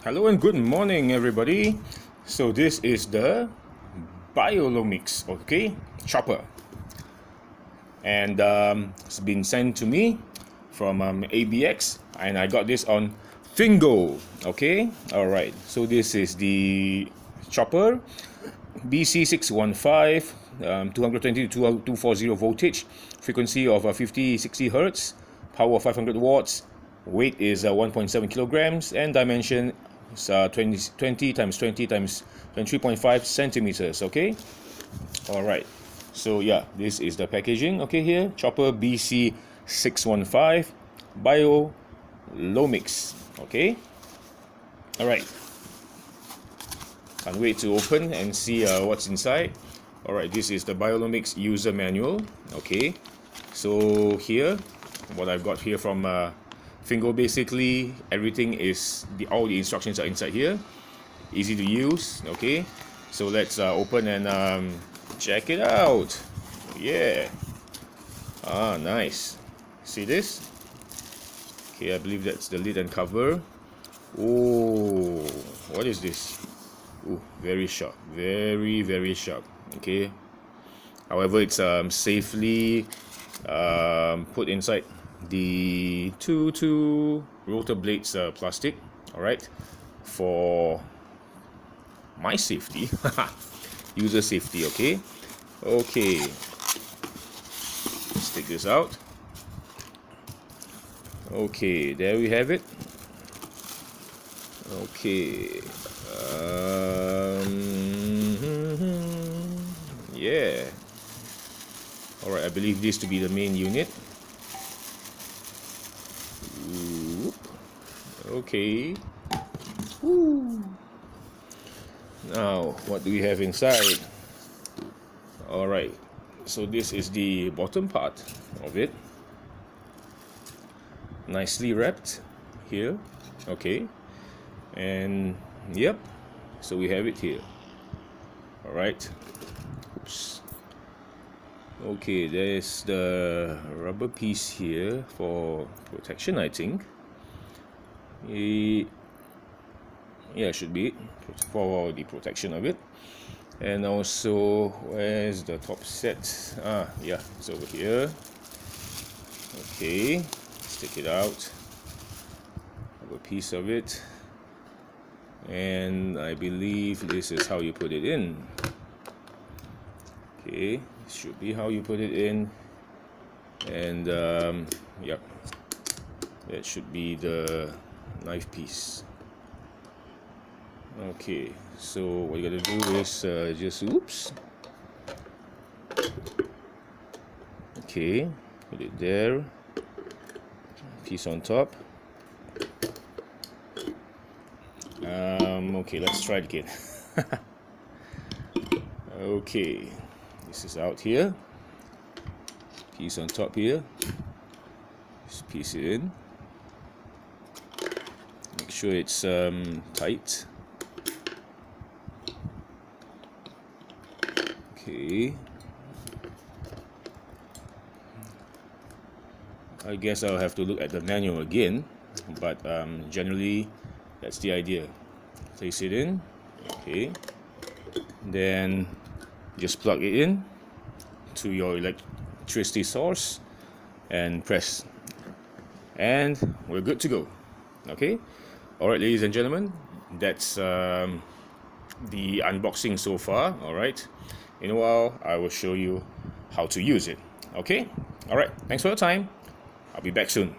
Hello and good morning, everybody. So this is the Biolomix, okay, chopper, and it's been sent to me from ABX, and I got this on Fingo. Okay, all right. So this is the chopper, BC615, 220 to 240 voltage, frequency of 50-60 hertz, power of 500 watts, weight is 1.7 kilograms, and dimension is 20 times 20 times 23.5 centimeters. Okay, all right. So yeah, this is the packaging. Okay, here, chopper BC615 Biolomix. Okay, all right. Can't wait to open and see what's inside. Alright, this is the Biolomix user manual. Okay, so here, what I've got here from Fingo, basically everything is all the instructions are inside here. Easy to use. Okay, so let's open and check it out. Yeah. Nice. See this? Okay, I believe that's the lid and cover. Oh, what is this? Ooh, very sharp, very sharp. Okay, however, it's safely put inside the two rotor blades plastic. All right, for my safety, user safety. Okay, let's take this out. Okay, there we have it. Okay. Yeah. Alright, I believe this to be the main unit. Oop. Okay. Woo. Now, what do we have inside? Alright, so this is the bottom part of it. Nicely wrapped here. Okay. And yep, so we have it here. All right. Oops. Okay, there's the rubber piece here for protection, I think. Yeah, should be for the protection of it. And also, where's the top set? Yeah, it's over here. Okay, let's take it out. Rubber piece of it. And I believe this is how you put it in. Okay, this should be how you put it in. And yep, that should be the knife piece. Okay, so what you gotta do is just oops. Okay, put it there. Piece on top. Okay, let's try it again. Okay, this is out here. Piece on top here. Just piece it in. Make sure it's tight. Okay. I guess I'll have to look at the manual again, but generally that's the idea. Place it in. Okay, then just plug it in to your electricity source and press, and we're good to go. Okay, all right, ladies and gentlemen, that's the unboxing so far. All right, in a while I will show you how to use it. Okay, all right, thanks for your time. I'll be back soon.